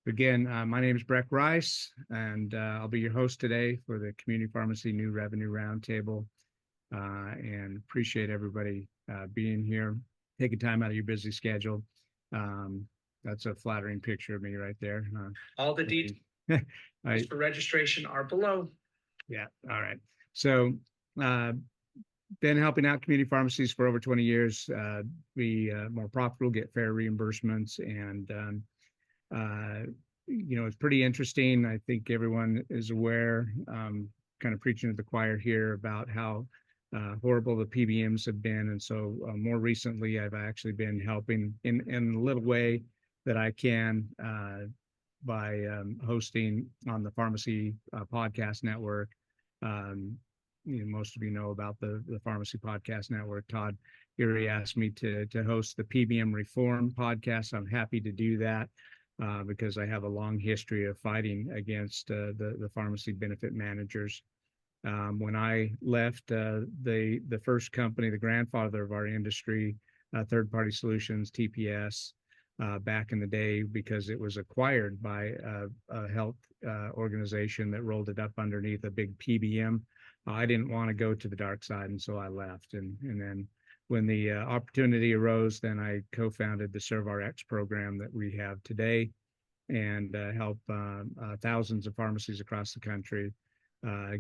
Again, my name is Breck Rice, and I'll be your host today for the Community Pharmacy New Revenue Roundtable. And appreciate everybody being here, taking time out of your busy schedule. That's a flattering picture of me right there. All the details for registration are below. Yeah, all right. So, been helping out community pharmacies for over 20 years, be more profitable, get fair reimbursements, and it's pretty interesting. I think everyone is aware, kind of preaching to the choir here about how horrible the PBMs have been. And so more recently, I've actually been helping in a little way that I can by hosting on the Pharmacy Podcast Network. Most of you know about the Pharmacy Podcast Network. Todd Erie asked me to host the PBM Reform podcast. I'm happy to do that. Because I have a long history of fighting against the pharmacy benefit managers. When I left the first company, the grandfather of our industry, Third Party Solutions, TPS, back in the day, because it was acquired by a health organization that rolled it up underneath a big PBM. I didn't want to go to the dark side, and so I left. And then when the opportunity arose, then I co-founded the GermsRx program that we have today, and help thousands of pharmacies across the country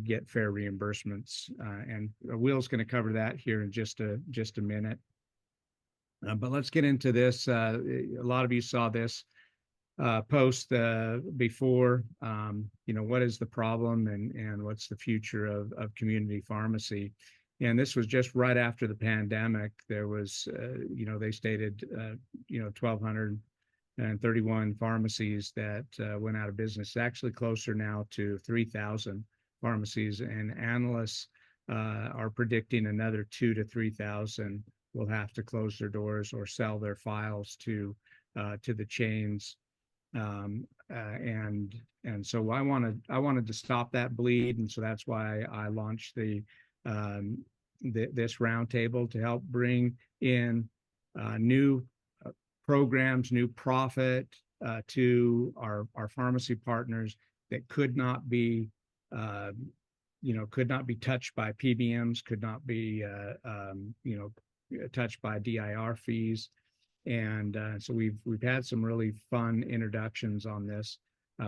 get fair reimbursements. And Will's going to cover that here in just a minute. But let's get into this. A lot of you saw this post before. What is the problem, and what's the future of community pharmacy? And this was just right after the pandemic. There was, they stated, 1,231 pharmacies that went out of business. It's actually closer now to 3,000 pharmacies, and analysts are predicting another 2,000 to 3,000 will have to close their doors or sell their files to the chains. And so I wanted to stop that bleed, and so that's why I launched this roundtable to help bring in new programs, new profit to our pharmacy partners that could not be touched by PBMs, could not be touched by DIR fees. And so we've had some really fun introductions on this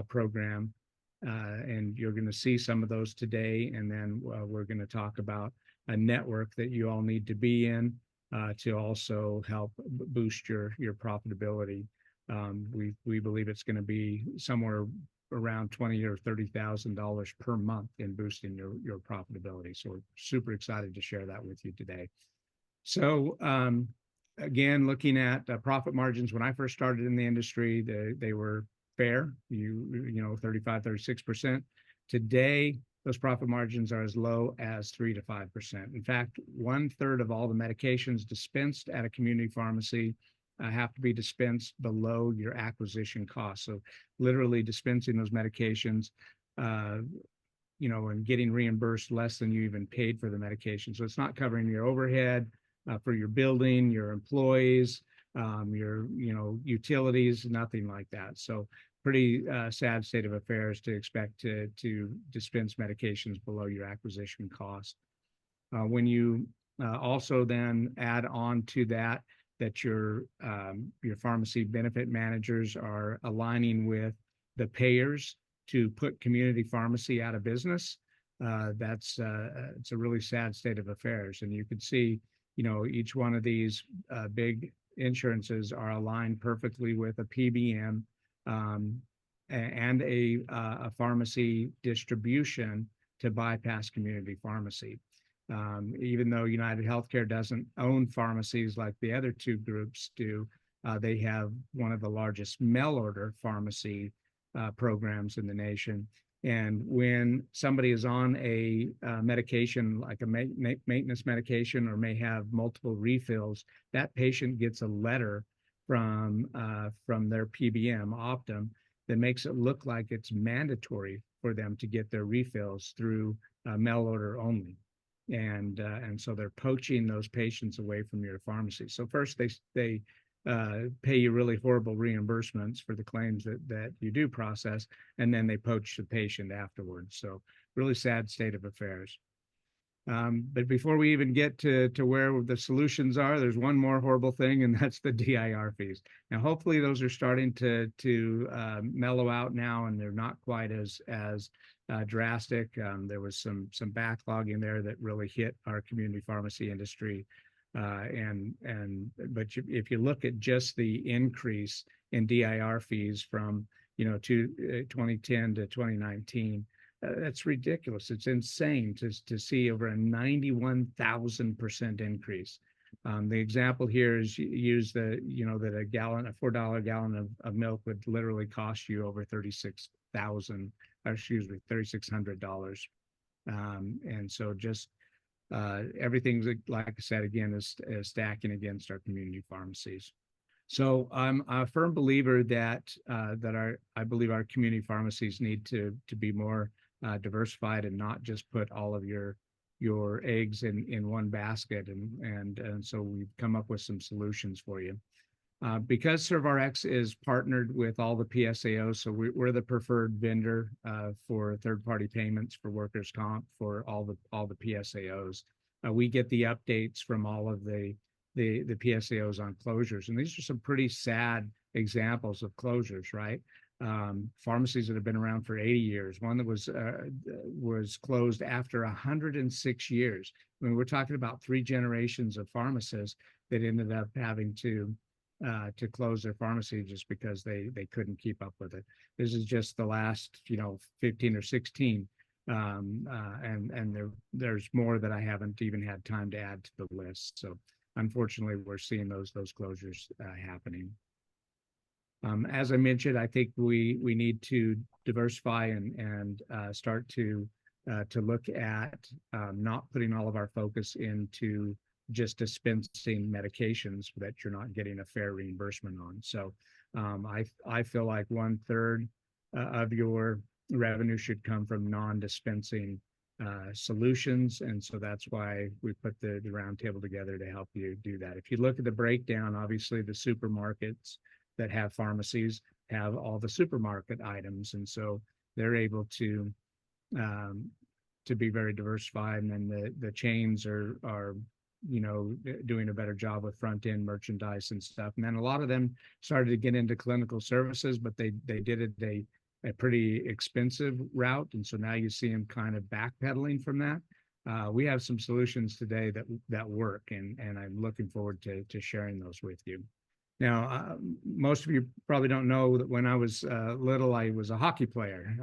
program, and you're going to see some of those today. And then we're going to talk about a network that you all need to be in to also help boost your profitability. We believe it's going to be somewhere around $20,000 or $30,000 per month in boosting your profitability. So we're super excited to share that with you today. So again, looking at profit margins, when I first started in the industry, they were fair, 35, 36%. Today, those profit margins are as low as 3 to 5%. In fact, 1/3 of all the medications dispensed at a community pharmacy have to be dispensed below your acquisition cost. So literally dispensing those medications, and getting reimbursed less than you even paid for the medication. So it's not covering your overhead for your building, your employees, your utilities, nothing like that. So pretty sad state of affairs to expect to dispense medications below your acquisition cost. When you also then add on to that your pharmacy benefit managers are aligning with the payers to put community pharmacy out of business, it's a really sad state of affairs. And you can see, each one of these big insurances are aligned perfectly with a PBM and a pharmacy distribution to bypass community pharmacy. Even though United Healthcare doesn't own pharmacies like the other two groups do, they have one of the largest mail order pharmacy programs in the nation. And when somebody is on a medication, like a maintenance medication, or may have multiple refills, that patient gets a letter from their PBM, Optum, that makes it look like it's mandatory for them to get their refills through mail order only. And so they're poaching those patients away from your pharmacy. So first they pay you really horrible reimbursements for the claims that you do process, and then they poach the patient afterwards. So really sad state of affairs. But before we even get to where the solutions are, there's one more horrible thing, and that's the DIR fees. Now, hopefully those are starting to mellow out now, and they're not quite as drastic. There was some backlog in there that really hit our community pharmacy industry. But if you look at just the increase in DIR fees from 2010 to 2019, that's ridiculous. It's insane to see over a 91,000% increase. The example here is use that a $4 gallon of milk would literally cost you over $3,600. And so just everything's, like I said, again, is stacking against our community pharmacies. So I'm a firm believer that I believe our community pharmacies need to be more diversified and not just put all of your eggs in one basket. And so we've come up with some solutions for you. Because ServRx is partnered with all the PSAOs, so we're the preferred vendor for third-party payments for workers' comp for all the PSAOs. We get the updates from all of the PSAOs on closures, and these are some pretty sad examples of closures, right? Pharmacies that have been around for 80 years. One that was closed after 106 years. I mean, we're talking about 3 generations of pharmacists that ended up having to close their pharmacy just because they couldn't keep up with it. This is just the last 15 or 16, and there's more that I haven't even had time to add to the list. So unfortunately, we're seeing those closures happening. As I mentioned, I think we need to diversify and start to look at not putting all of our focus into just dispensing medications that you're not getting a fair reimbursement on. So I feel like 1/3 of your revenue should come from non-dispensing solutions. And so that's why we put the roundtable together to help you do that. If you look at the breakdown, obviously the supermarkets that have pharmacies have all the supermarket items. And so they're able to be very diversified. And then the chains are doing a better job with front end merchandise and stuff. And then a lot of them started to get into clinical services, but they did it a pretty expensive route. And so now you see them kind of backpedaling from that. We have some solutions today that work, and I'm looking forward to sharing those with you. Now, most of you probably don't know that when I was little, I was a hockey player,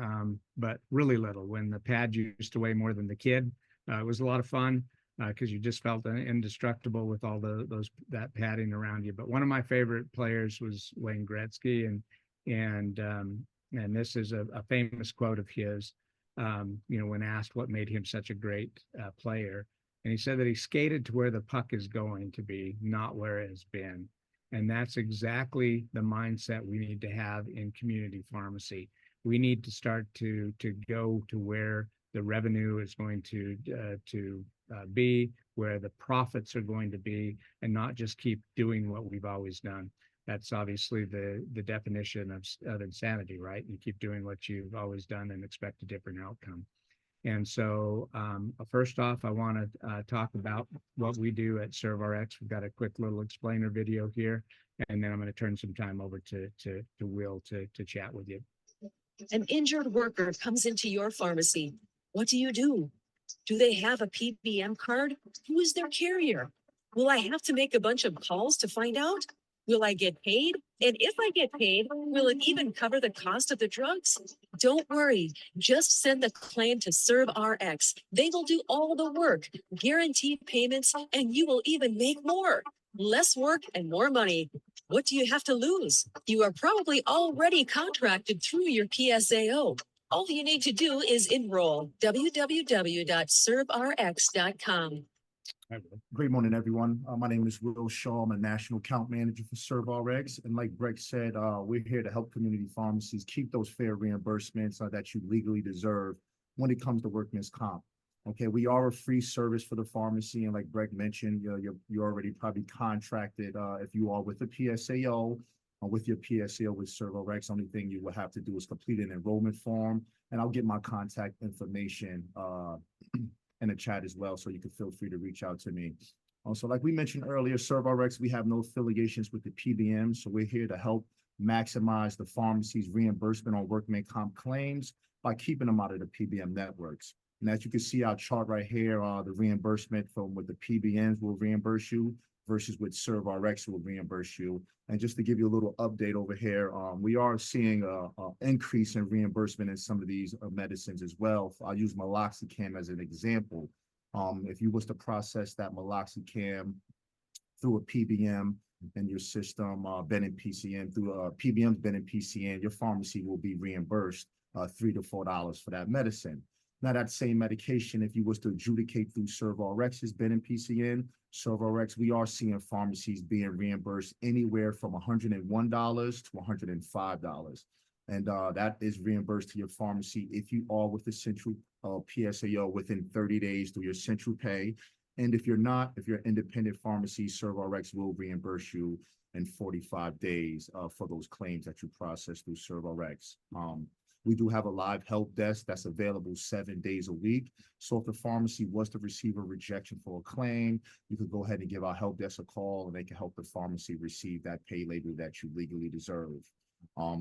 but really little, when the pad used to weigh more than the kid. It was a lot of fun because you just felt indestructible with all that padding around you. But one of my favorite players was Wayne Gretzky, and this is a famous quote of his, when asked what made him such a great player. And he said that he skated to where the puck is going to be, not where it has been. And that's exactly the mindset we need to have in community pharmacy. We need to start to go to where the revenue is going to be, where the profits are going to be, and not just keep doing what we've always done. That's obviously the definition of insanity, right? You keep doing what you've always done and expect a different outcome. And so first off, I want to talk about what we do at ServRx. We've got a quick little explainer video here, and then I'm going to turn some time over to Will to chat with you. An injured worker comes into your pharmacy. What do? Do they have a PBM card? Who is their carrier? Will I have to make a bunch of calls to find out? Will I get paid? And if I get paid, will it even cover the cost of the drugs? Don't worry. Just send the claim to ServRx. They will do all the work, guaranteed payments, and you will even make more. Less work and more money. What do you have to lose? You are probably already contracted through your PSAO. All you need to do is enroll. www.servrx.com. Great morning, everyone. My name is Will Shaw. I'm a national account manager for ServRx. And like Greg said, we're here to help community pharmacies keep those fair reimbursements that you legally deserve when it comes to workman's comp. Okay, we are a free service for the pharmacy, and like Greg mentioned, you're already probably contracted if you are with the PSAO or with your PSAO with GermsRx. Only thing you will have to do is complete an enrollment form, and I'll get my contact information in the chat as well, so you can feel free to reach out to me. Also, like we mentioned earlier, GermsRx, we have no affiliations with the PBM, so we're here to help maximize the pharmacy's reimbursement on workman comp claims by keeping them out of the PBM networks. And as you can see our chart right here, the reimbursement from what the PBMs will reimburse you versus what GermsRx will reimburse you. And just to give you a little update over here, we are seeing an increase in reimbursement in some of these medicines as well. I'll use meloxicam as an example. If you was to process that meloxicam through a PBM in your system, Ben and PCN, through PBM's Ben and PCN, your pharmacy will be reimbursed $3 to $4 for that medicine. Now, that same medication, if you was to adjudicate through GermsRx's Ben and PCN, GermsRx, we are seeing pharmacies being reimbursed anywhere from $101 to $105. And that is reimbursed to your pharmacy if you are with the central PSAO within 30 days through your central pay. And if you're not, if you're an independent pharmacy, GermsRx will reimburse you in 45 days for those claims that you process through GermsRx. We do have a live help desk that's available 7 days a week. So if the pharmacy was to receive a rejection for a claim, you could go ahead and give our help desk a call, and they can help the pharmacy receive that pay label that you legally deserve.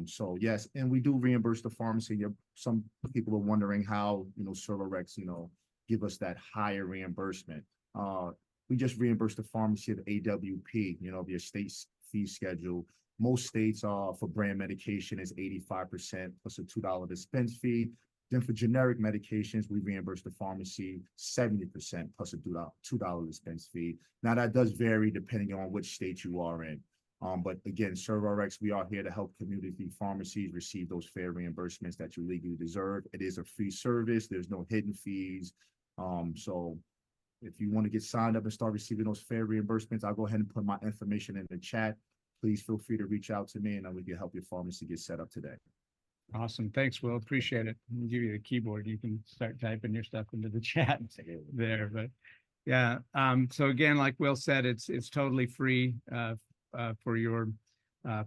So yes, and we do reimburse the pharmacy. Some people are wondering how, GermsRx, give us that higher reimbursement. We just reimburse the pharmacy of AWP, your state's fee schedule. Most states for brand medication is 85% plus a $2 dispense fee. Then for generic medications, we reimburse the pharmacy 70% plus a $2 dispense fee. Now that does vary depending on which state you are in. But again, GermsRx, we are here to help community pharmacies receive those fair reimbursements that you legally deserve. It is a free service. There's no hidden fees. So if you want to get signed up and start receiving those fair reimbursements, I'll go ahead and put my information in the chat. Please feel free to reach out to me, and we can help your pharmacy get set up today. Awesome. Thanks, Will. Appreciate it. I'll give you the keyboard. You can start typing your stuff into the chat there. But yeah, so again, like Will said, it's totally free for your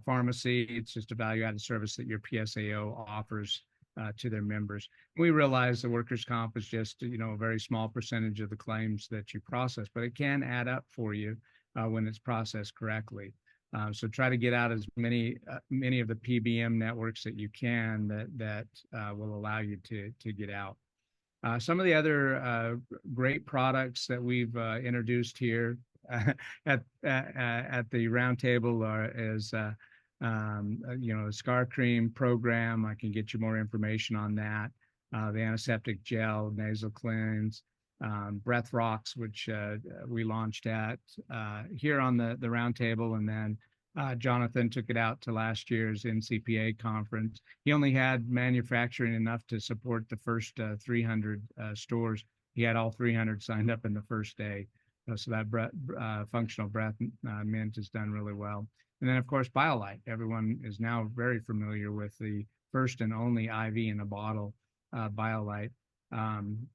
pharmacy. It's just a value-added service that your PSAO offers to their members. We realize the workers' comp is just, a very small percentage of the claims that you process, but it can add up for you when it's processed correctly. So try to get out as many of the PBM networks that you can that will allow you to get out. Some of the other great products that we've introduced here at the roundtable is the scar cream program. I can get you more information on that. The antiseptic gel, nasal cleanse, Breath Rocks, which we launched at here on the roundtable, and then Jonathan took it out to last year's NCPA conference. He only had manufacturing enough to support the first 300 stores. He had all 300 signed up in the first day. So that functional breath mint has done really well. And then, of course, BIOLYTE. Everyone is now very familiar with the first and only IV in a bottle BIOLYTE.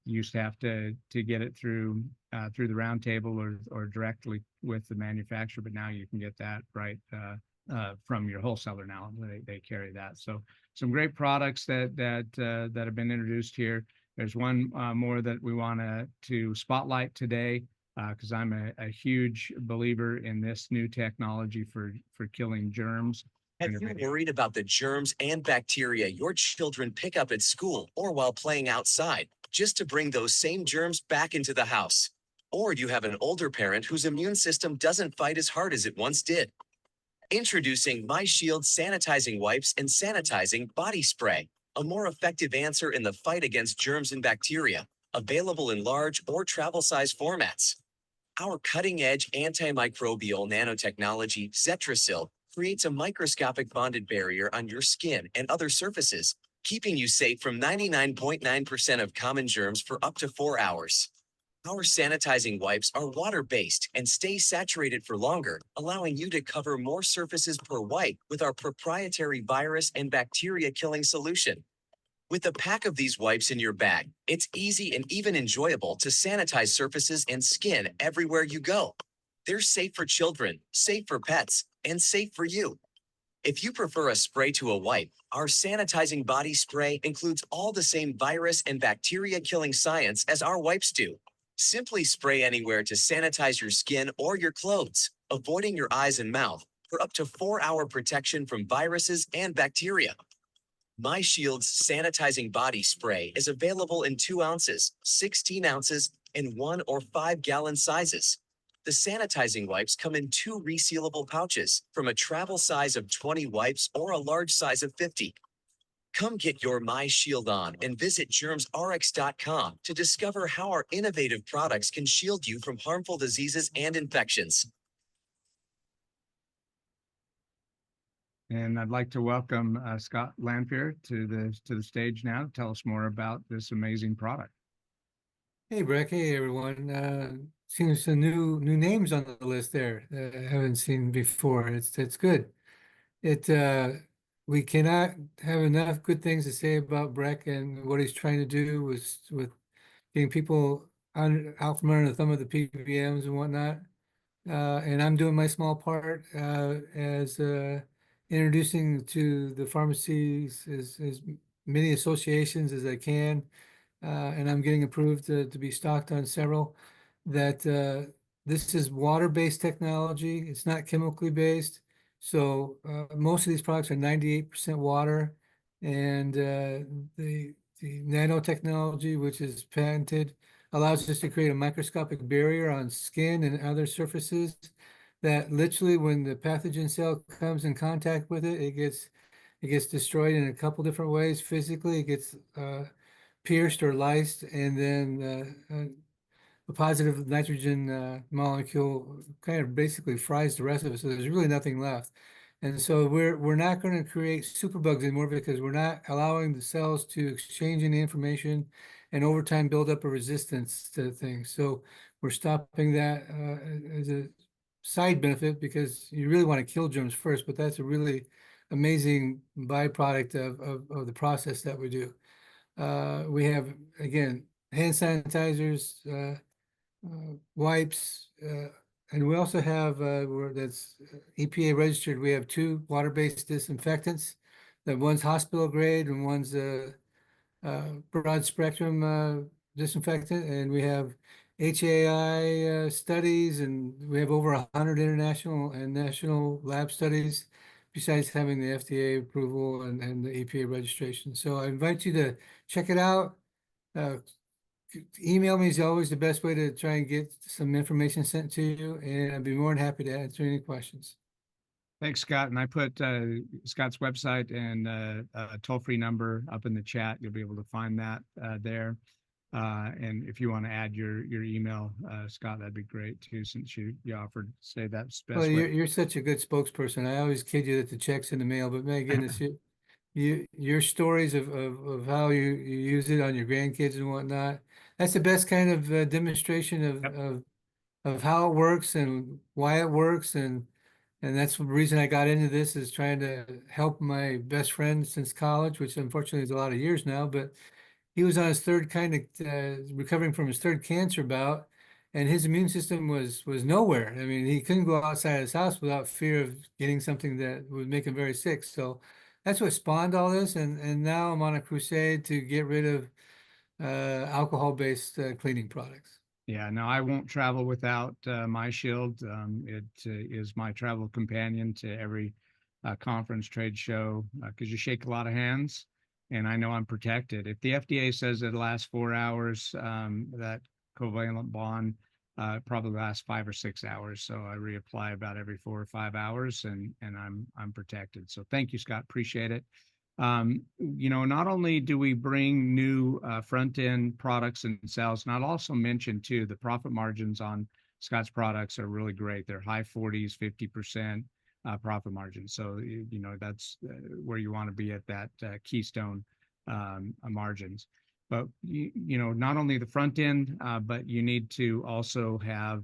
Used to have to get it through the roundtable or directly with the manufacturer, but now you can get that right from your wholesaler now. They carry that. So some great products that have been introduced here. There's one more that we want to spotlight today because I'm a huge believer in this new technology for killing germs. Have you worried about the germs and bacteria your children pick up at school or while playing outside, just to bring those same germs back into the house? Or you have an older parent whose immune system doesn't fight as hard as it once did? Introducing MyShield sanitizing wipes and sanitizing body spray, a more effective answer in the fight against germs and bacteria, available in large or travel size formats. Our cutting-edge antimicrobial nanotechnology, Zetrasil, creates a microscopic bonded barrier on your skin and other surfaces, keeping you safe from 99.9% of common germs for up to 4 hours. Our sanitizing wipes are water-based and stay saturated for longer, allowing you to cover more surfaces per wipe with our proprietary virus and bacteria-killing solution. With a pack of these wipes in your bag, it's easy and even enjoyable to sanitize surfaces and skin everywhere you go. They're safe for children, safe for pets, and safe for you. If you prefer a spray to a wipe, our sanitizing body spray includes all the same virus and bacteria killing science as our wipes do. Simply spray anywhere to sanitize your skin or your clothes, avoiding your eyes and mouth for up to 4-hour protection from viruses and bacteria. MyShield's sanitizing body spray is available in 2 ounces, 16 ounces, and 1 or 5 gallon sizes. The sanitizing wipes come in 2 resealable pouches from a travel size of 20 wipes or a large size of 50. Come get your MyShield on and visit GermsRx.com to discover how our innovative products can shield you from harmful diseases and infections. And I'd like to welcome Scott Lanphier to the stage now to tell us more about this amazing product. Hey, Breck. Hey, everyone. Seems some new names on the list there that I haven't seen before. It's good. We cannot have enough good things to say about Breck and what he's trying to do with getting people out from under the thumb of the PBMs and whatnot. And I'm doing my small part as introducing to the pharmacies as many associations as I can. And I'm getting approved to be stocked on several, that this is water-based technology. It's not chemically based. So most of these products are 98% water, and the nanotechnology, which is patented, allows us to create a microscopic barrier on skin and other surfaces that literally, when the pathogen cell comes in contact with it, it gets destroyed in a couple different ways. Physically, it gets pierced or lysed, and then a positive nitrogen molecule kind of basically fries the rest of it. So there's really nothing left. And so we're not going to create superbugs anymore, because we're not allowing the cells to exchange any information and over time build up a resistance to things. So we're stopping that as a side benefit, because you really want to kill germs first, but that's a really amazing byproduct of the process that we do. We have, again, hand sanitizers, wipes, and we also have, that's EPA registered, we have 2 water-based disinfectants. That one's hospital grade and one's broad spectrum disinfectant. And we have HAI studies, and we have over 100 international and national lab studies, besides having the FDA approval and the EPA registration. So I invite you to check it out. Email me is always the best way to try and get some information sent to you, and I'd be more than happy to answer any questions. Thanks, Scott. And I put Scott's website and a toll-free number up in the chat. You'll be able to find that there. And if you want to add your email, Scott, that'd be great too, since you offered to say that's best. Well, you're such a good spokesperson. I always kid you that the check's in the mail, but my goodness, your stories of how you use it on your grandkids and whatnot, that's the best kind of demonstration of how it works and why it works. And that's the reason I got into this, is trying to help my best friend since college, which unfortunately is a lot of years now, but he was on his third recovering from his 3rd cancer bout, and his immune system was nowhere. I mean, he couldn't go outside his house without fear of getting something that would make him very sick. So that's what spawned all this. And now I'm on a crusade to get rid of alcohol-based cleaning products. Yeah, no, I won't travel without MyShield. It is my travel companion to every conference, trade show, because you shake a lot of hands, and I know I'm protected. If the FDA says it lasts 4 hours, that covalent bond probably lasts 5 or 6 hours. So I reapply about every 4 or 5 hours, and I'm protected. So thank you, Scott. Appreciate it. Not only do we bring new front-end products and sales, and I'll also mention too, the profit margins on Scott's products are really great. They're high 40s, 50% profit margins. So, that's where you want to be at that keystone margins. But, not only the front end, but you need to also have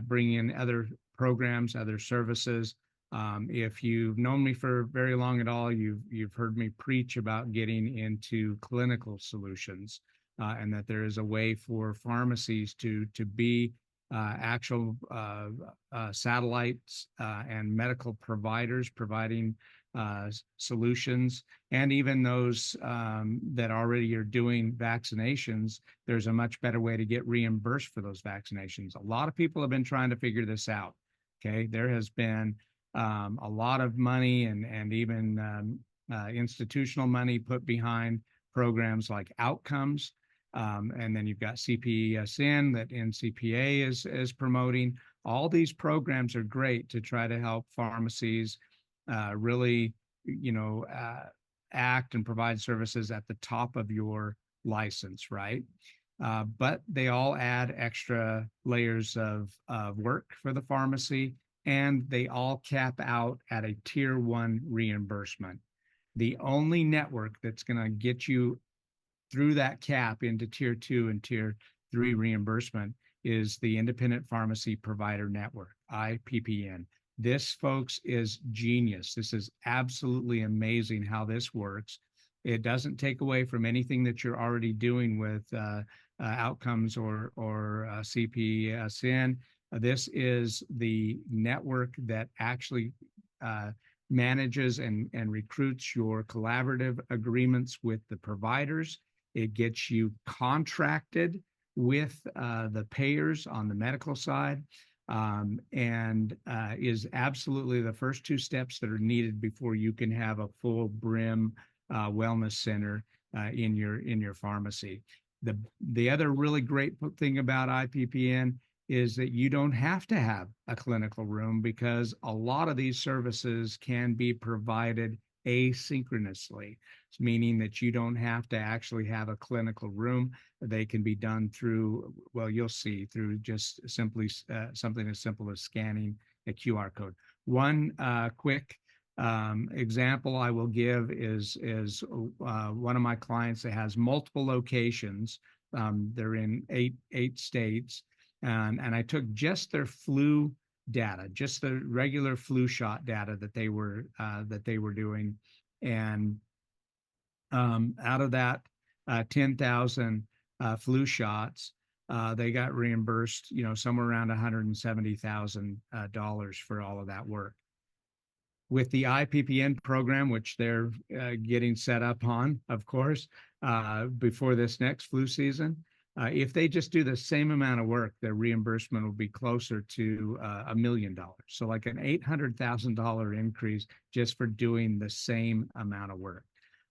bring in other programs, other services, If you've known me for very long at all, you've heard me preach about getting into clinical solutions, and that there is a way for pharmacies to be actual satellites and medical providers providing solutions, and even those that already are doing vaccinations. There's a much better way to get reimbursed for those vaccinations. A lot of people have been trying to figure this out. Okay, there has been a lot of money and even institutional money put behind programs like outcomes. And then you've got CPESN that NCPA is promoting. All these programs are great to try to help pharmacies really, act and provide services at the top of your license, right? But they all add extra layers of work for the pharmacy, and they all cap out at a tier 1 reimbursement. The only network that's going to get you through that cap into tier 2 and tier 3 reimbursement is the Independent Pharmacy Provider Network, IPPN. This, folks, is genius. This is absolutely amazing how this works. It doesn't take away from anything that you're already doing with outcomes or CPESN. This is the network that actually manages and recruits your collaborative agreements with the providers. It gets you contracted with the payers on the medical side, and is absolutely the first 2 steps that are needed before you can have a full brim wellness center in your pharmacy. The other really great thing about IPPN is that you don't have to have a clinical room, because a lot of these services can be provided asynchronously, meaning that you don't have to actually have a clinical room. They can be done through, well, you'll see, through just simply something as simple as scanning a QR code. One quick example I will give is one of my clients that has multiple locations. They're in eight states, and I took just their flu data, just the regular flu shot data that they were doing, and out of that 10,000 flu shots, they got reimbursed, somewhere around $170,000 for all of that work. With the IPPN program, which they're getting set up on, of course, before this next flu season, if they just do the same amount of work, their reimbursement will be closer to $1 million. So like an $800,000 increase just for doing the same amount of work.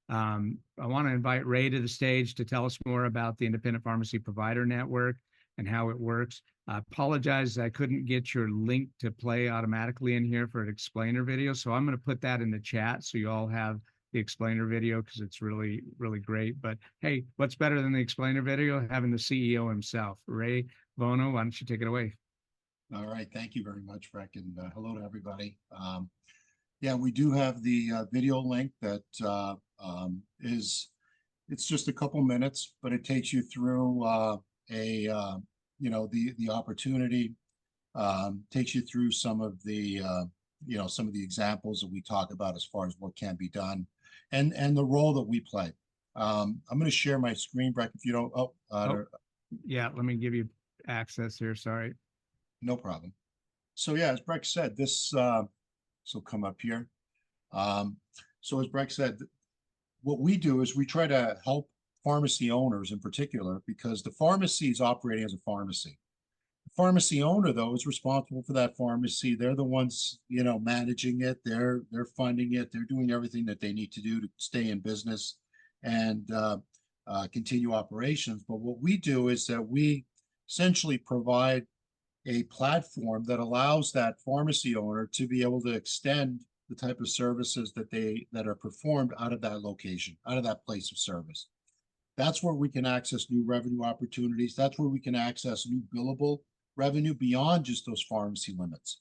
I want to invite Ray to the stage to tell us more about the Independent Pharmacy Provider Network and how it works. I apologize, I couldn't get your link to play automatically in here for an explainer video. So I'm going to put that in the chat so you all have the explainer video, because it's really, really great. But hey, what's better than the explainer video? Having the CEO himself. Ray Bono, why don't you take it away? All right, thank you very much, Breck, and hello to everybody. Yeah, we do have the video link that it's just a couple minutes, but it takes you through the opportunity, takes you through some of the examples that we talk about as far as what can be done, and the role that we play. I'm going to share my screen, Breck, if you don't. Yeah, let me give you access here. Sorry. No problem. So yeah, as Breck said, this will come up here. So as Breck said, what we do is we try to help pharmacy owners in particular, because the pharmacy is operating as a pharmacy. The pharmacy owner, though, is responsible for that pharmacy. They're the ones, managing it. They're funding it. They're doing everything that they need to do to stay in business and continue operations. But what we do is that we essentially provide a platform that allows that pharmacy owner to be able to extend the type of services that are performed out of that location, out of that place of service. That's where we can access new revenue opportunities. That's where we can access new billable revenue beyond just those pharmacy limits.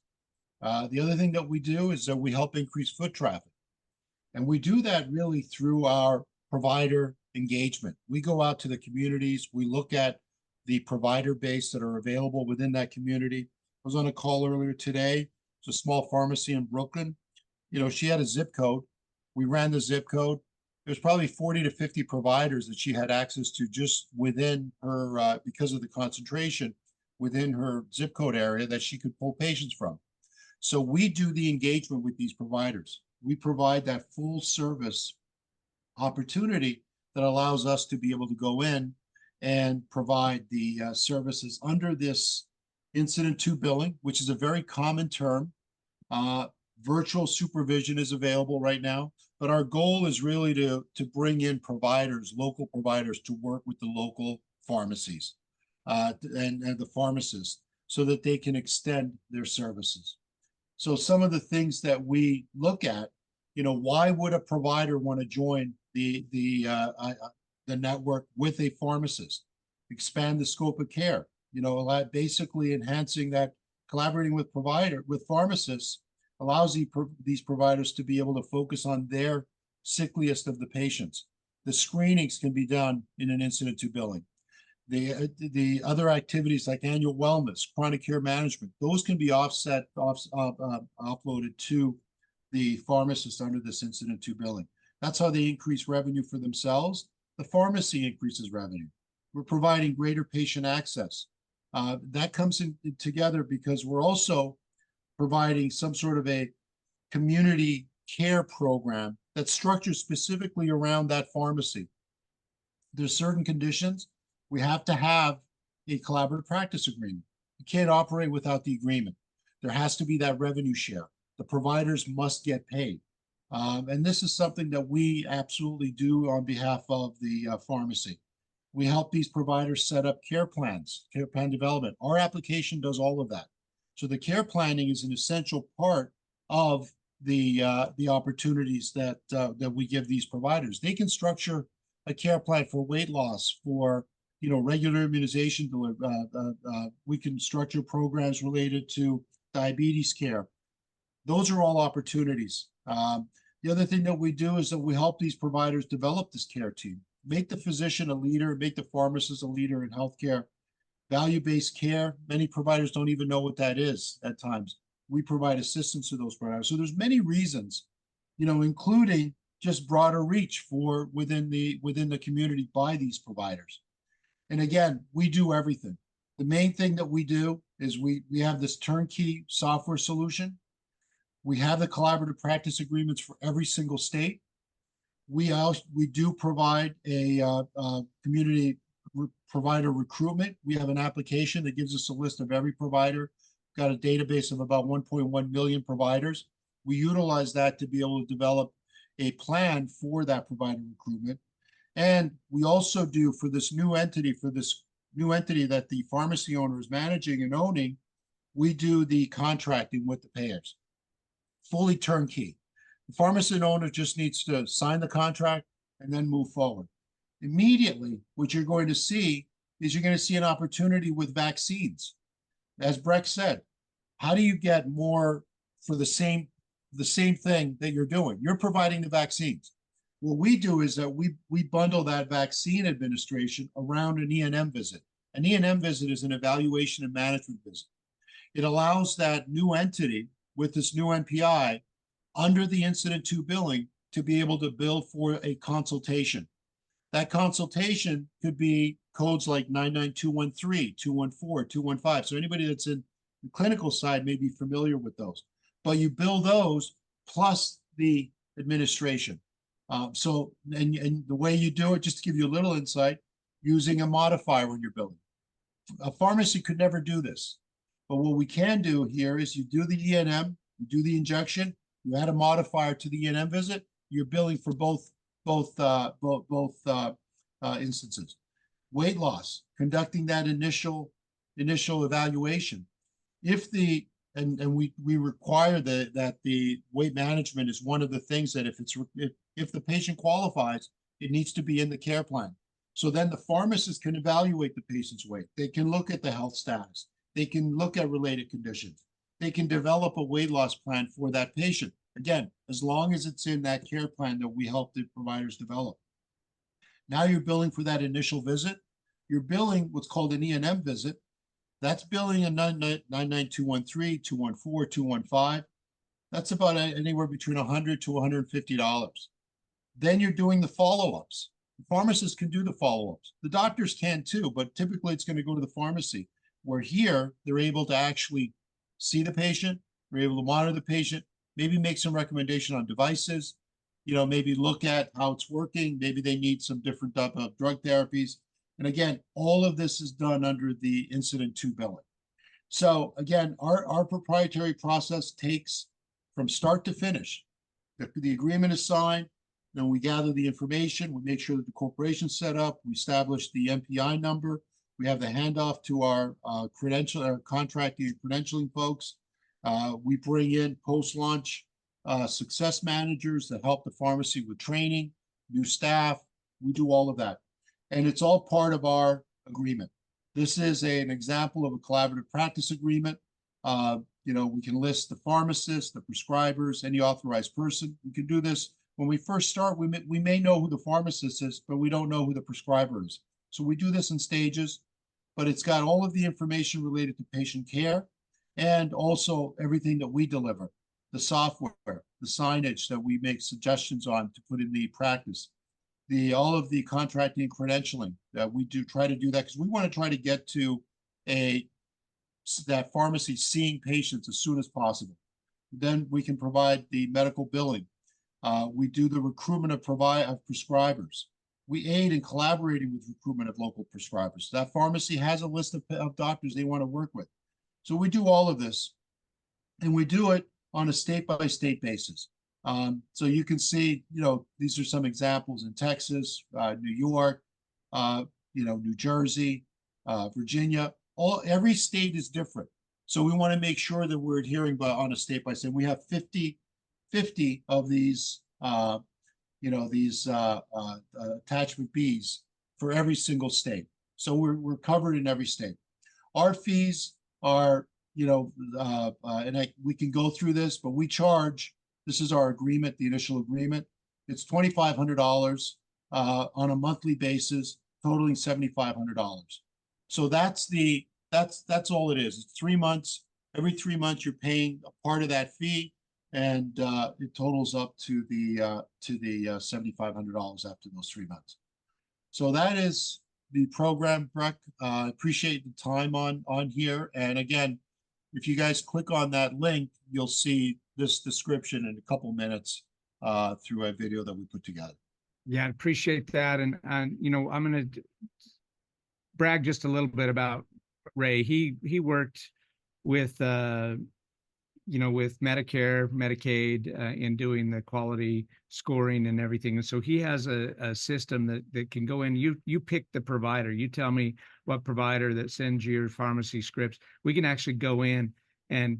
The other thing that we do is that we help increase foot traffic. And we do that really through our provider engagement. We go out to the communities. We look at the provider base that are available within that community. I was on a call earlier today It's a small pharmacy in Brooklyn. You know, she had a zip code. We ran the zip code. There's probably 40 to 50 providers that she had access to just within her, because of the concentration within her zip code area that she could pull patients from. So we do the engagement with these providers. We provide that full service opportunity that allows us to be able to go in and provide the services under this incident to billing, which is a very common term. Virtual supervision is available right now, but our goal is really to bring in providers, local providers, to work with the local pharmacies and the pharmacists so that they can extend their services. So some of the things that we look at, you know, why would a provider want to join the network with a pharmacist? Expand the scope of care, you know, basically enhancing that, collaborating with pharmacists allows these providers to be able to focus on their sickliest of the patients. The screenings can be done in an incident to billing. The other activities like annual wellness, chronic care management, those can be uploaded to the pharmacist under this incident to billing. That's how they increase revenue for themselves. The pharmacy increases revenue. We're providing greater patient access. That comes in together because we're also providing some sort of a community care program that's structured specifically around that pharmacy. There's certain conditions. We have to have a collaborative practice agreement. You can't operate without the agreement. There has to be that revenue share. The providers must get paid. And this is something that we absolutely do on behalf of the pharmacy. We help these providers set up care plans, care plan development. Our application does all of that. So the care planning is an essential part of the opportunities that we give these providers. They can structure a care plan for weight loss, for regular immunization. We can structure programs related to diabetes care. Those are all opportunities. The other thing that we do is that we help these providers develop this care team, make the physician a leader, make the pharmacist a leader in healthcare. Value-based care, many providers don't even know what that is at times. We provide assistance to those providers. So there's many reasons, including just broader reach for within the community by these providers. And again, we do everything. The main thing that we do is we have this turnkey software solution. We have the collaborative practice agreements for every single state. We do provide a community provider recruitment. We have an application that gives us a list of every provider. Got a database of about 1.1 million providers. We utilize that to be able to develop a plan for that provider recruitment. And we also do for this new entity that the pharmacy owner is managing and owning, we do the contracting with the payers. Fully turnkey. The pharmacy owner just needs to sign the contract and then move forward. Immediately, what you're going to see is you're going to see an opportunity with vaccines. As Breck said, how do you get more for the same thing that you're doing? You're providing the vaccines. What we do is that we bundle that vaccine administration around an E&M visit. An E&M visit is an evaluation and management visit. It allows that new entity with this new NPI under the incident to billing to be able to bill for a consultation. That consultation could be codes like 99213, 214, 215. So anybody that's in the clinical side may be familiar with those. But you bill those plus the administration. And the way you do it, just to give you a little insight, using a modifier when you're billing. A pharmacy could never do this. But what we can do here is you do the E&M, you do the injection, you add a modifier to the E&M visit, you're billing for both instances. Weight loss, conducting that initial evaluation. We require that the weight management is one of the things that if the patient qualifies, it needs to be in the care plan. So then the pharmacist can evaluate the patient's weight. They can look at the health status. They can look at related conditions. They can develop a weight loss plan for that patient. Again, as long as it's in that care plan that we help the providers develop. Now you're billing for that initial visit. You're billing what's called an E&M visit. That's billing a 99213, 214, 215. That's about anywhere between $100 to $150. Then you're doing the follow-ups. The pharmacists can do the follow-ups. The doctors can too, but typically it's going to go to the pharmacy. Where here, they're able to actually see the patient, they're able to monitor the patient, maybe make some recommendation on devices, maybe look at how it's working. Maybe they need some different type of drug therapies. And again, all of this is done under the incident to billing. So again, our proprietary process takes from start to finish. The agreement is signed, then we gather the information, we make sure that the corporation's set up, we establish the MPI number, we have the handoff to our contracting and credentialing folks. We bring in post-launch success managers that help the pharmacy with training, new staff. We do all of that. And it's all part of our agreement. This is an example of a collaborative practice agreement. We can list the pharmacist, the prescribers, any authorized person. We can do this when we first start. We may know who the pharmacist is, but we don't know who the prescriber is. So we do this in stages, but it's got all of the information related to patient care and also everything that we deliver, the software, the signage that we make suggestions on to put in the practice, all of the contracting and credentialing that we do try to do that because we want to try to get to that pharmacy seeing patients as soon as possible. Then we can provide the medical billing. We do the recruitment of prescribers. We aid in collaborating with recruitment of local prescribers. That pharmacy has a list of doctors they want to work with. So we do all of this, and we do it on a state-by-state basis. So you can see, these are some examples in Texas, New York, New Jersey, Virginia. Every state is different. So we want to make sure that we're adhering on a state-by-state. We have 50 of these, attachment Bs for every single state. So we're covered in every state. Our fees are, we can go through this, but we charge. This is our agreement, the initial agreement. It's $2,500 on a monthly basis, totaling $7,500. So that's all it is. It's 3 months. Every 3 months, you're paying a part of that fee, and it totals up to the $7,500 after those 3 months. So that is the program, Breck. Appreciate the time on here. And again, if you guys click on that link, you'll see this description in a couple minutes through a video that we put together. Yeah, I appreciate that. And I'm going to brag just a little bit about Ray. He worked with with Medicare, Medicaid in doing the quality scoring and everything. And so he has a system that can go in. You pick the provider. You tell me what provider that sends your pharmacy scripts. We can actually go in and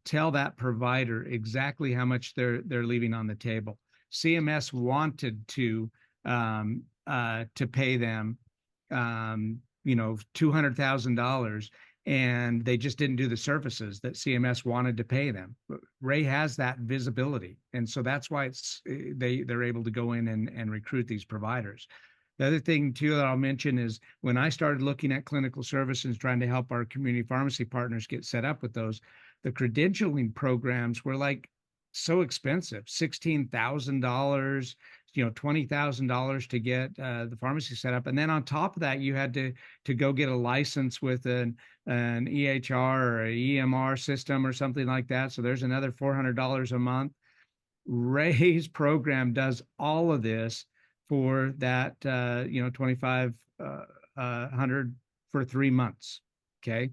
tell that provider exactly how much they're leaving on the table. CMS wanted to pay them $200,000, and they just didn't do the services that CMS wanted to pay them. But Ray has that visibility, and so that's why they're able to go in and recruit these providers. The other thing too that I'll mention is when I started looking at clinical services, trying to help our community pharmacy partners get set up with those, the credentialing programs were like so expensive, $16,000, $20,000 to get the pharmacy set up. And then on top of that, you had to go get a license with an EHR or an EMR system or something like that. So there's another $400 a month. Ray's program does all of this for that, $2,500 for 3 months. Okay.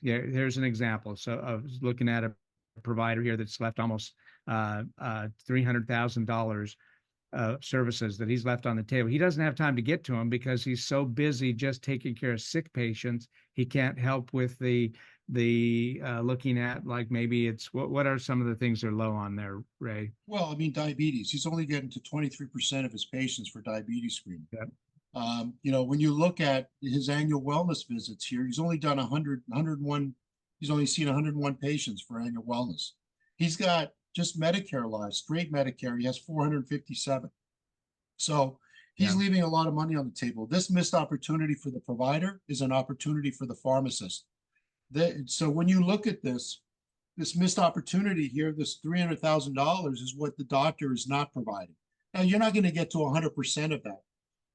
Here's an example. So I was looking at a provider here that's left almost $300,000 services that he's left on the table. He doesn't have time to get to them because he's so busy just taking care of sick patients. He can't help with the looking at, like, maybe it's what are some of the things they're low on there, Ray? Well, I mean, diabetes. He's only getting to 23% of his patients for diabetes screening. Yep. When you look at his annual wellness visits here, he's only done 101. He's only seen 101 patients for annual wellness. He's got just Medicare lives, straight Medicare. He has 457. So He's Yeah. leaving a lot of money on the table. This missed opportunity for the provider is an opportunity for the pharmacist. So when you look at this missed opportunity here, this $300,000 is what the doctor is not providing. Now, you're not going to get to 100% of that,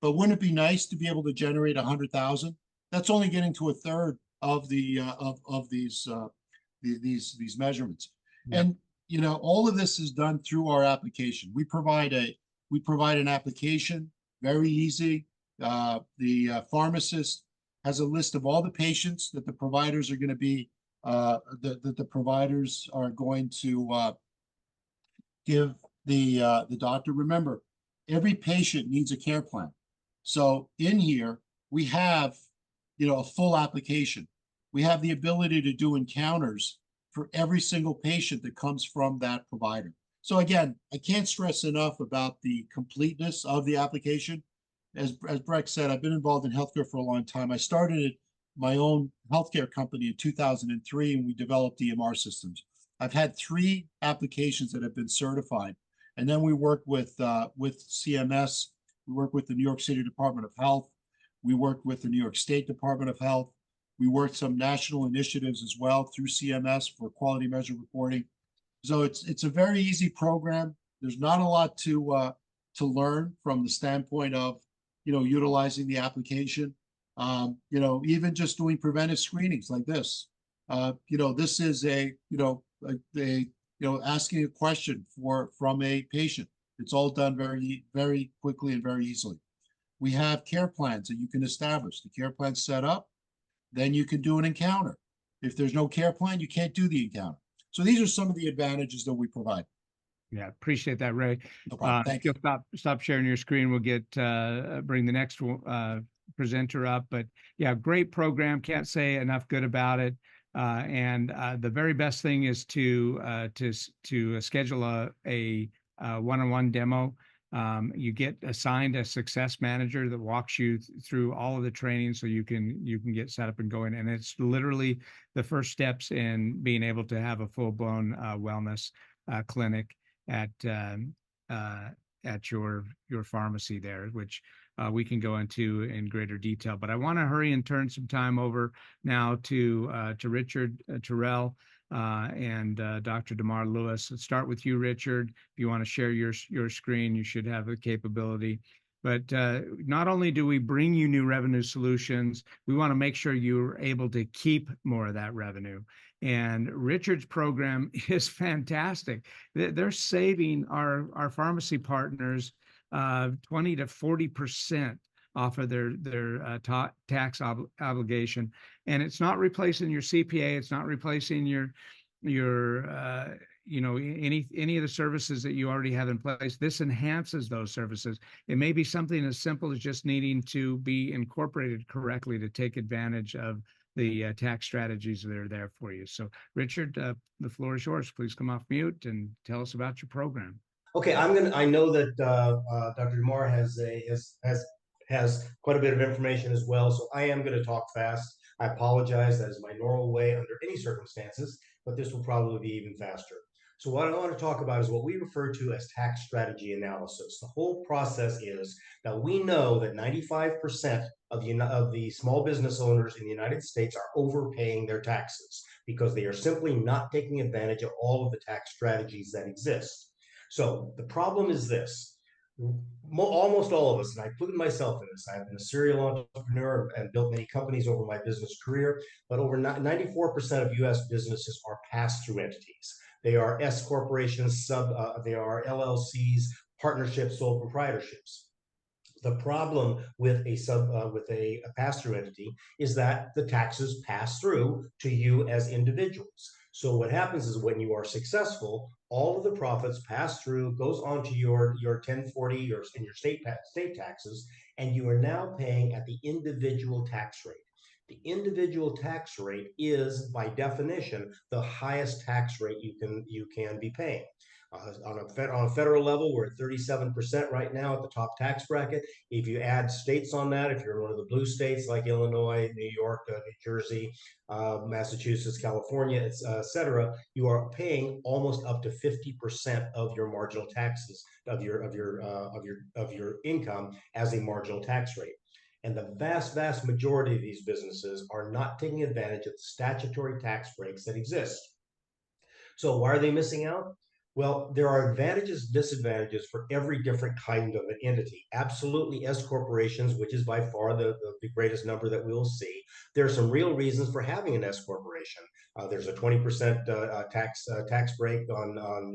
but wouldn't it be nice to be able to generate 100,000? That's only getting to a third of the of these measurements. Yeah. And you know, all of this is done through our application. We provide an application, very easy. The pharmacist has a list of all the patients that the providers are going to be that the providers are going to give the doctor. Remember, every patient needs a care plan. So in here, we have, you know, a full application. We have the ability to do encounters for every single patient that comes from that provider. So again, I can't stress enough about the completeness of the application. As Breck said, I've been involved in healthcare for a long time. I started my own healthcare company in 2003, and we developed EMR systems. I've had 3 applications that have been certified, and then we work with CMS. We work with the New York City Department of Health. We work with the New York State Department of Health. We worked some national initiatives as well through CMS for quality measure reporting. So it's a very easy program. There's not a lot to learn from the standpoint of, you know, utilizing the application. You know, even just doing preventive screenings like this. You know, this is asking a question from a patient. It's all done very, very quickly and very easily. We have care plans that you can establish. The care plan's set up, then you can do an encounter. If there's no care plan, you can't do the encounter. So these are some of the advantages that we provide. Yeah, appreciate that, Ray. No problem. Thank you. Stop sharing your screen. We'll get bring the next presenter up. But yeah, great program. Can't say enough good about it. And the very best thing is to schedule a one-on-one demo. You get assigned a success manager that walks you through all of the training, so you can get set up and going. And it's literally the first steps in being able to have a full-blown wellness clinic at your pharmacy there, which we can go into in greater detail. But I want to hurry and turn some time over now to Richard Terrell and Dr. Damar Lewis. Let's start with you, Richard. If you want to share your screen, you should have the capability. But not only do we bring you new revenue solutions, we want to make sure you're able to keep more of that revenue. And Richard's program is fantastic. They're saving our pharmacy partners 20 to 40% off of their tax obligation. And it's not replacing your CPA. It's not replacing your any of the services that you already have in place. This enhances those services. It may be something as simple as just needing to be incorporated correctly to take advantage of the tax strategies that are there for you. So Richard, the floor is yours. Please come off mute and tell us about your program. Okay, I know that Dr. Damar has quite a bit of information as well, so I am going to talk fast. I apologize. That is my normal way under any circumstances, but this will probably be even faster. So what I want to talk about is what we refer to as tax strategy analysis. The whole process is that we know that 95% of the small business owners in the United States are overpaying their taxes because they are simply not taking advantage of all of the tax strategies that exist. So the problem is this. Almost all of us, and I include myself in this, I've been a serial entrepreneur and built many companies over my business career, but over 94% of US businesses are pass-through entities. They are S corporations, they are LLCs, partnerships, sole proprietorships. The problem with a pass-through entity is that the taxes pass through to you as individuals. So what happens is when you are successful, all of the profits pass through, goes on to your 1040 and your state taxes, and you are now paying at the individual tax rate. The individual tax rate is, by definition, the highest tax rate you can be paying. On a federal level, we're at 37% right now at the top tax bracket. If you add states on that, if you're in one of the blue states like Illinois, New York, New Jersey, Massachusetts, California, et cetera, you are paying almost up to 50% of your marginal taxes of your income as a marginal tax rate. And the vast majority of these businesses are not taking advantage of the statutory tax breaks that exist. So why are they missing out? Well, there are advantages, disadvantages for every different kind of an entity. Absolutely, S corporations, which is by far the greatest number that we'll see. There are some real reasons for having an S corporation. There's a 20% tax break on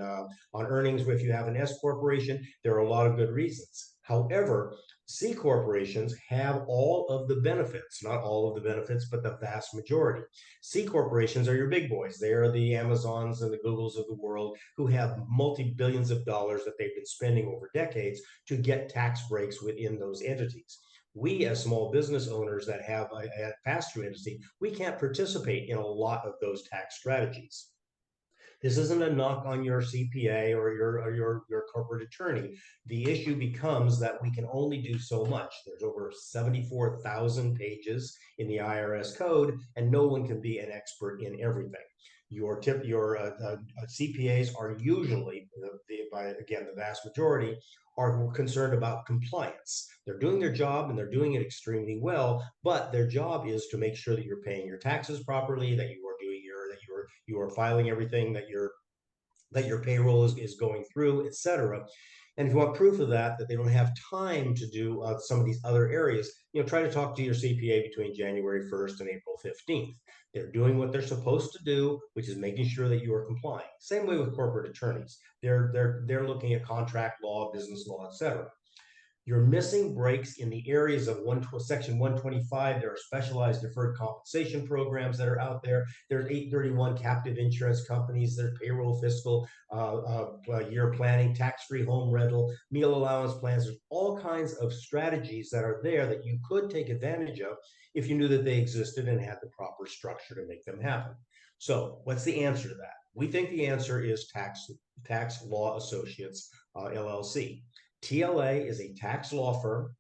earnings if you have an S corporation. There are a lot of good reasons. However, C corporations have all of the benefits, not all of the benefits, but the vast majority. C corporations are your big boys. They are the Amazons and the Googles of the world who have multi-billions of dollars that they've been spending over decades to get tax breaks within those entities. We, as small business owners that have a pass-through entity, we can't participate in a lot of those tax strategies. This isn't a knock on your CPA or your corporate attorney. The issue becomes that we can only do so much. There's over 74,000 pages in the IRS code, and no one can be an expert in everything. Your CPAs are usually, again, the vast majority, are concerned about compliance. They're doing their job and they're doing it extremely well, but their job is to make sure that you're paying your taxes properly, that you are doing you are filing everything that your payroll is going through, etc. And if you want proof of that they don't have time to do some of these other areas, try to talk to your CPA between January 1st and April 15th. They're doing what they're supposed to do, which is making sure that you are complying. Same way with corporate attorneys. They're looking at contract law, business law, etc. You're missing breaks in the areas of Section 125. There are specialized deferred compensation programs that are out there. There's 831 captive insurance companies. There's payroll, fiscal, year planning, tax-free home rental, meal allowance plans. There's all kinds of strategies that are there that you could take advantage of if you knew that they existed and had the proper structure to make them happen. So what's the answer to that? We think the answer is Tax Law Associates, LLC. TLA is a tax law firm.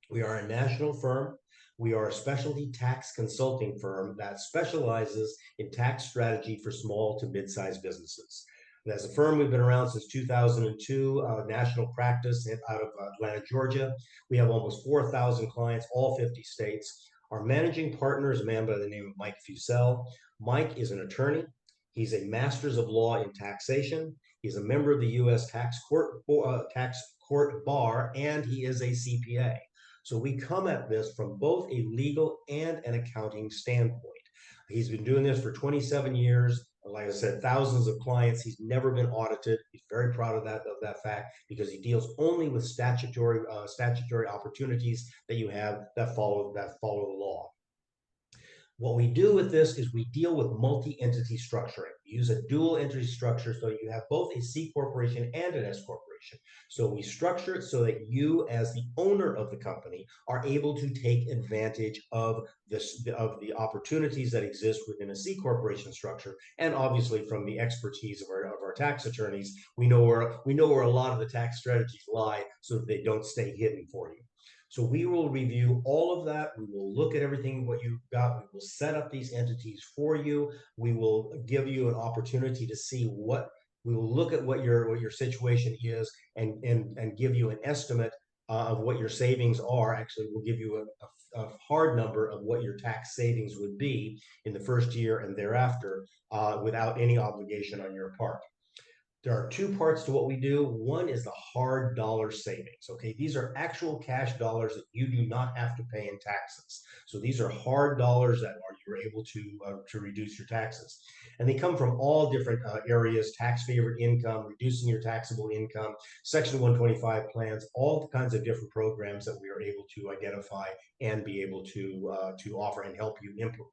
We are a national firm. We are a specialty tax consulting firm that specializes in tax strategy for small to mid-sized businesses. And as a firm, we've been around since 2002, national practice out of Atlanta, Georgia. We have almost 4,000 clients, all 50 states. Our managing partner is a man by the name of Mike Fusel. Mike is an attorney. He's a master's of law in taxation. He's a member of the U.S. Tax Court Bar, and he is a CPA. So we come at this from both a legal and an accounting standpoint. He's been doing this for 27 years. Like I said, thousands of clients. He's never been audited. He's very proud of that fact because he deals only with statutory opportunities that you have that follow the law. What we do with this is we deal with multi-entity structuring. We use a dual entity structure so you have both a C corporation and an S corporation. So we structure it so that you, as the owner of the company, are able to take advantage of the opportunities that exist within a C corporation structure, and obviously from the expertise of our tax attorneys, we know where a lot of the tax strategies lie, so that they don't stay hidden for you. So we will review all of that. We will look at everything, what you've got. We will set up these entities for you. We will give you an opportunity to see we will look at what your situation is and give you an estimate of what your savings are. Actually, we'll give you a hard number of what your tax savings would be in the first year and thereafter without any obligation on your part. There are two parts to what we do. One is the hard dollar savings. Okay, these are actual cash dollars that you do not have to pay in taxes. So these are hard dollars that you're able to reduce your taxes, and they come from all different areas: tax favored income, reducing your taxable income, Section 125 plans, all kinds of different programs that we are able to identify and be able to offer and help you implement.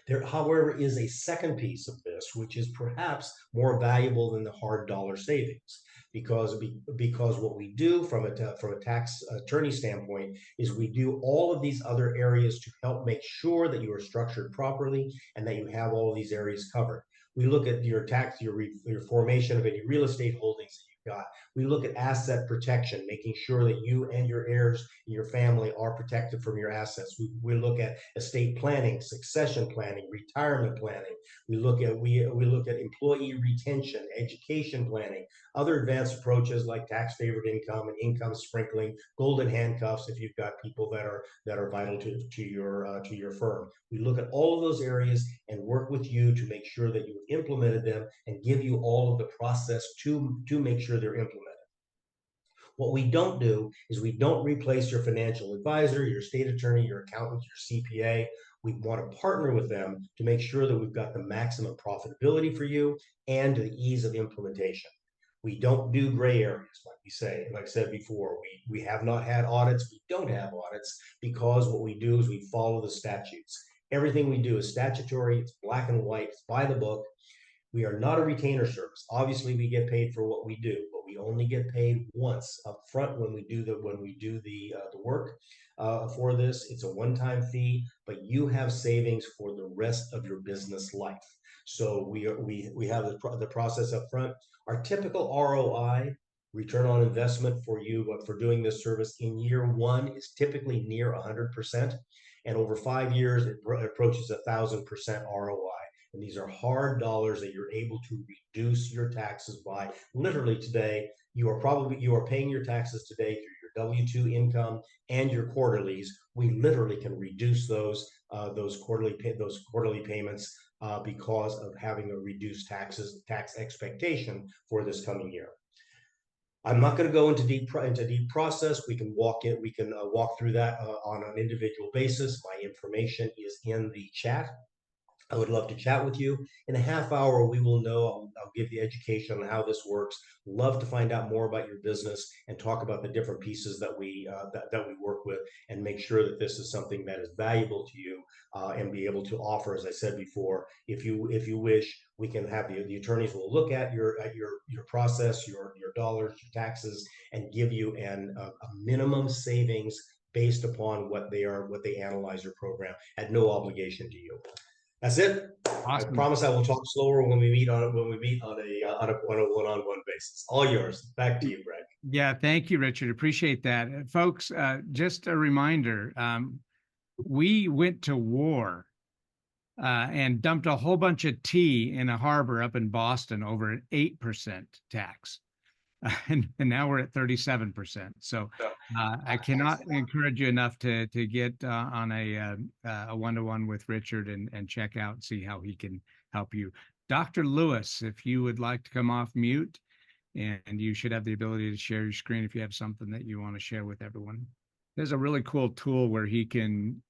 There, however, is a second piece of this, which is perhaps more valuable than the hard dollar savings, because what we do from a tax attorney standpoint is we do all of these other areas to help make sure that you are structured properly and that you have all of these areas covered. We look at your tax, your formation of any real estate holdings that you've got. We look at asset protection, making sure that you and your heirs and your family are protected from your assets. We look at estate planning, succession planning, retirement planning. We look at employee retention, education planning, other advanced approaches like tax favored income and income sprinkling, golden handcuffs if you've got people that are vital to your firm. We look at all of those areas and work with you to make sure that you've implemented them and give you all of the process to make sure they're implemented. What we don't do is we don't replace your financial advisor, your state attorney, your accountant, your CPA. We want to partner with them to make sure that we've got the maximum profitability for you and the ease of implementation. We don't do gray areas, like we say. Like I said before, we have not had audits. We don't have audits because what we do is we follow the statutes. Everything we do is statutory. It's black and white. It's by the book. We are not a retainer service. Obviously, we get paid for what we do, but we only get paid once up front when we do the work for this. It's a one-time fee, but you have savings for the rest of your business life. So we have the process up front. Our typical ROI, return on investment for you for doing this service in year one, is typically near 100%, and over 5 years it approaches 1,000% ROI. And these are hard dollars that you're able to reduce your taxes by. Literally today, you are paying your taxes today through your W-2 income and your quarterlies. We literally can reduce those quarterly payments because of having a reduced tax expectation for this coming year. I'm not going to go into deep process. We can walk through that on an individual basis. My information is in the chat. I would love to chat with you. In a half hour, we will know. I'll give the education on how this works. Love to find out more about your business and talk about the different pieces that we work with, and make sure that this is something that is valuable to you and be able to offer. As I said before, if you wish, we can have the attorneys will look at your process, your dollars, your taxes, and give you a minimum savings based upon what they analyze your program at no obligation to you. That's it. Awesome. I promise I will talk slower when we meet on a one-on-one basis. All yours. Back to you, Greg. Yeah, thank you, Richard. Appreciate that. Folks, just a reminder, we went to war and dumped a whole bunch of tea in a harbor up in Boston over an 8% tax. And now we're at 37%. So I cannot encourage you enough to get on a one-to-one with Richard and check out and see how he can help you. Dr. Lewis, if you would like to come off mute, and you should have the ability to share your screen if you have something that you want to share with everyone. There's a really cool tool where he can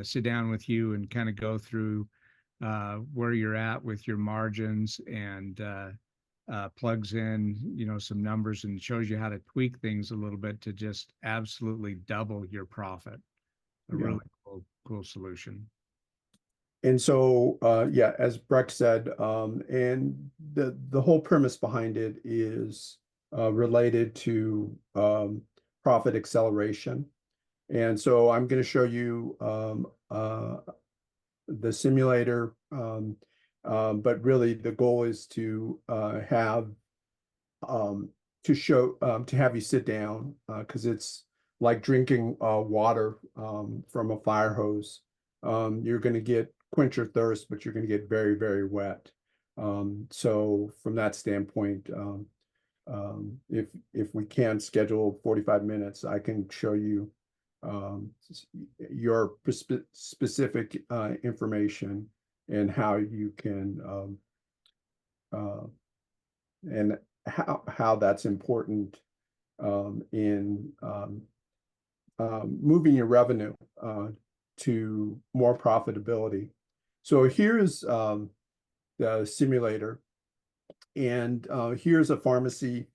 sit down with you and kind of go through where you're at with your margins, and plugs in, some numbers and shows you how to tweak things a little bit to just absolutely double your profit. A really cool solution. And so, as Breck said, and the whole premise behind it is related to profit acceleration. And so I'm going to show you the simulator, but really the goal is to have you sit down, because it's like drinking water from a fire hose. You're going to quench your thirst, but you're going to get very, very wet. So from that standpoint, if we can schedule 45 minutes, I can show you your specific information and how you can and how that's important in moving your revenue to more profitability. So here's the simulator, and here's a pharmacy.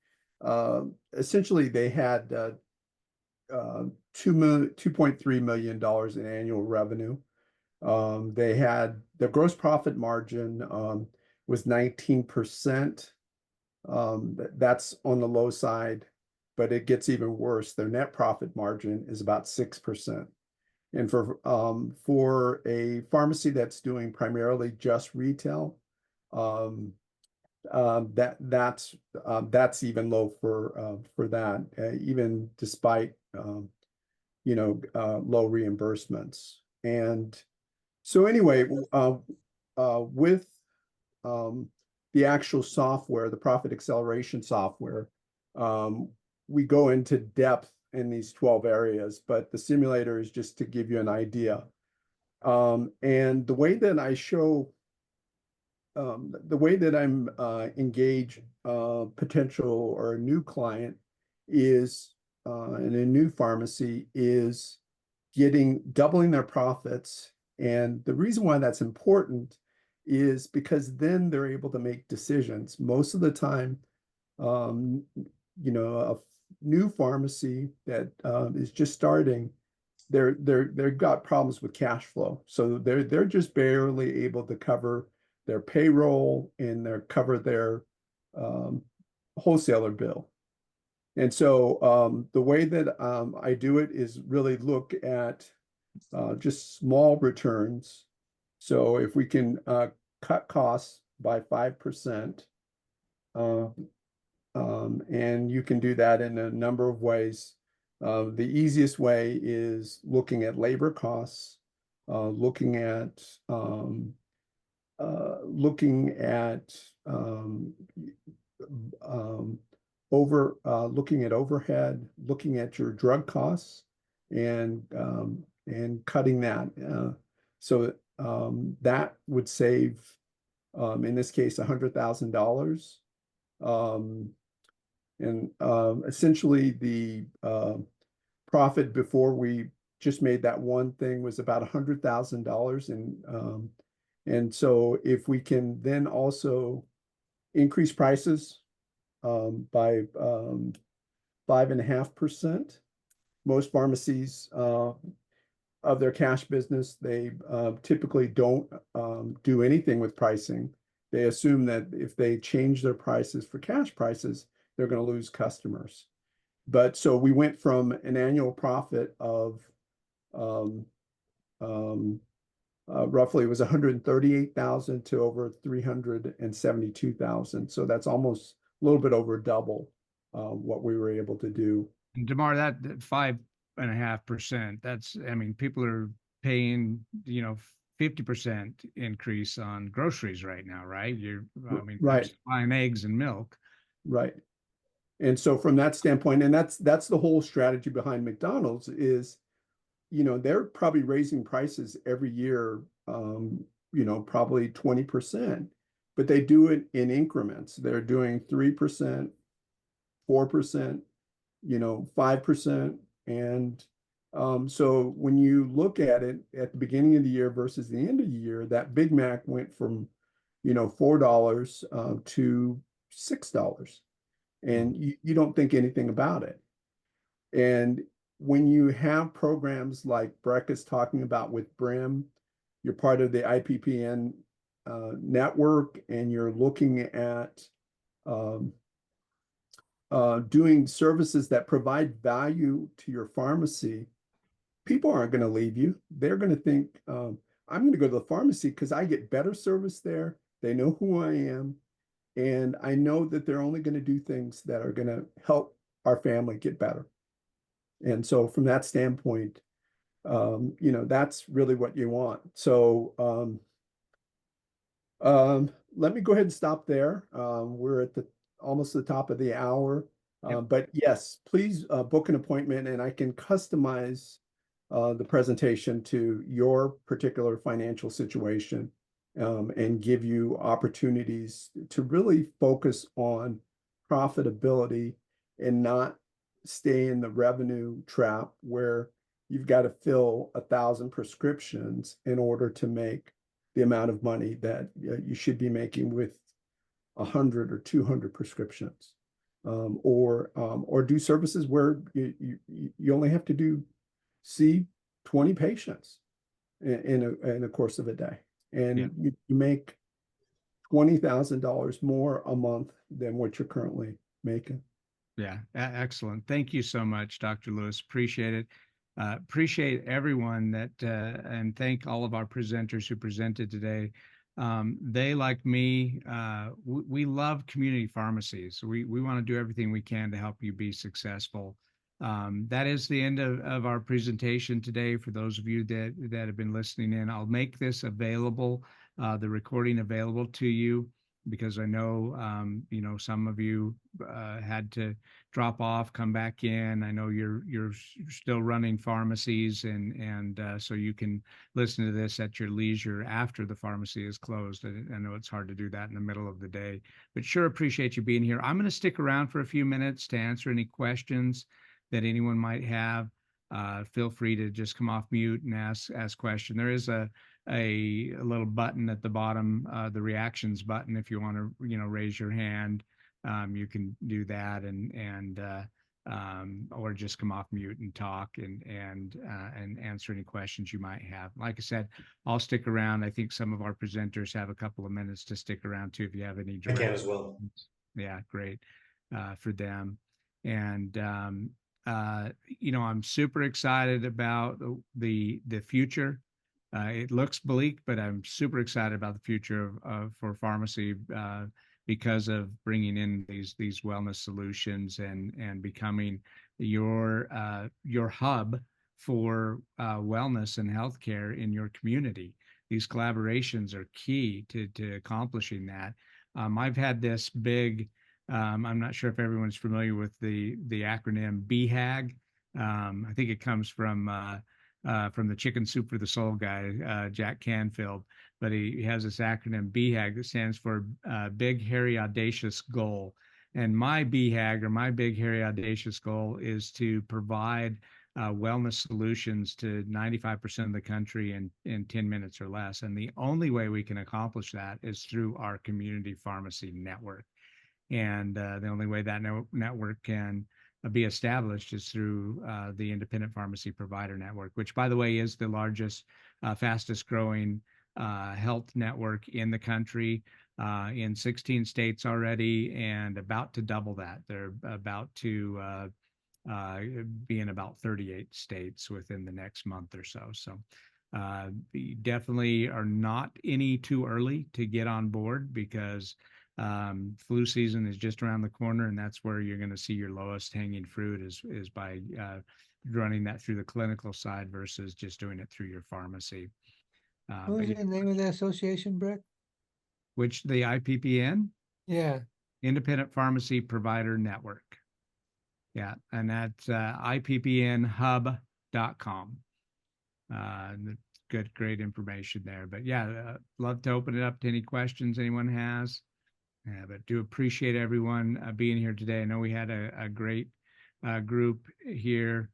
Essentially, they had $2.3 million in annual revenue. They had the gross profit margin was 19%. That's on the low side, but it gets even worse. Their net profit margin is about 6%. And for a pharmacy that's doing primarily just retail, that's even low for that, even despite low reimbursements. And so anyway, with the actual software, the profit acceleration software, we go into depth in these 12 areas, but the simulator is just to give you an idea. And the way that I show, the way that I'm engage potential or a new client is, in a new pharmacy, is doubling their profits. And the reason why that's important is because then they're able to make decisions. Most of the time, a new pharmacy that is just starting, they've got problems with cash flow. So they're just barely able to cover their payroll and cover their wholesaler bill. And so the way that I do it is really look at just small returns. So if we can cut costs by 5%, and you can do that in a number of ways. The easiest way is looking at labor costs, looking at overhead, looking at your drug costs, and cutting that. So that would save, in this case, $100,000. And essentially the profit before we just made that one thing was about $100,000. And so if we can then also increase prices by 5.5%, most pharmacies of their cash business, they typically don't do anything with pricing. They assume that if they change their prices for cash prices, they're going to lose customers. But so we went from an annual profit of roughly, it was 138,000 to over 372,000. So that's almost a little bit over double what we were able to do. And DeMar, that 5.5%, that's, I mean, people are paying, 50% increase on groceries right now, right? Right. Buying eggs and milk. Right. And so from that standpoint, and that's the whole strategy behind McDonald's is, they're probably raising prices every year, probably 20%, but they do it in increments. They're doing 3%, 4%, 5%. And so when you look at it at the beginning of the year versus the end of the year, that Big Mac went from, $4 to $6. And you don't think anything about it. And when you have programs like Breck is talking about with Brim, you're part of the IPPN network, and you're looking at doing services that provide value to your pharmacy, people aren't going to leave you. They're going to think, I'm going to go to the pharmacy because I get better service there. They know who I am. And I know that they're only going to do things that are going to help our family get better. And so from that standpoint, that's really what you want. So let me go ahead and stop there. We're at almost the top of the hour. Yep. But yes, please book an appointment, and I can customize the presentation to your particular financial situation. And give you opportunities to really focus on profitability and not stay in the revenue trap where you've got to fill 1,000 prescriptions in order to make the amount of money that you should be making with 100 or 200 prescriptions, or do services where you only have to see 20 patients in a course of a day. And you make $20,000 more a month than what you're currently making. Yeah, excellent. Thank you so much, Dr. Lewis. Appreciate it. Appreciate everyone and thank all of our presenters who presented today. They, like me, we love community pharmacies. We want to do everything we can to help you be successful. That is the end of our presentation today. For those of you that have been listening in, I'll make this available, the recording available to you, because I know, some of you had to drop off, come back in. I know you're still running pharmacies, and so you can listen to this at your leisure after the pharmacy is closed. I know it's hard to do that in the middle of the day, but sure appreciate you being here. I'm going to stick around for a few minutes to answer any questions that anyone might have. Feel free to just come off mute and ask question. There is a little button at the bottom, the reactions button. If you want to, raise your hand, you can do that, and or just come off mute and talk and answer any questions you might have. Like I said, I'll stick around. I think some of our presenters have a couple of minutes to stick around too, if you have any I direct can as well. Yeah, great, for them. And I'm super excited about the future. It looks bleak, but I'm super excited about the future for pharmacy, because of bringing in these wellness solutions and becoming your hub for wellness and healthcare in your community. These collaborations are key to accomplishing that. I've had this big, I'm not sure if everyone's familiar with the acronym BHAG. I think it comes from the Chicken Soup for the Soul guy, Jack Canfield, but he has this acronym BHAG that stands for Big Hairy Audacious Goal. And my BHAG, or my Big Hairy Audacious Goal, is to provide wellness solutions to 95% of the country in 10 minutes or less. And the only way we can accomplish that is through our community pharmacy network. And the only way that network can be established is through the Independent Pharmacy Provider Network, which, by the way, is the largest, fastest growing health network in the country, in 16 states already, and about to double that. They're about to be in about 38 states within the next month or so. So definitely are not any too early to get on board, because flu season is just around the corner, and that's where you're going to see your lowest hanging fruit is by running that through the clinical side versus just doing it through your pharmacy. What was the name of the association, Breck? Which, the IPPN? Yeah. Independent Pharmacy Provider Network. Yeah, and that's IPPNhub.com. Great information there. But yeah, love to open it up to any questions anyone has. But do appreciate everyone being here today. I know we had a great group here.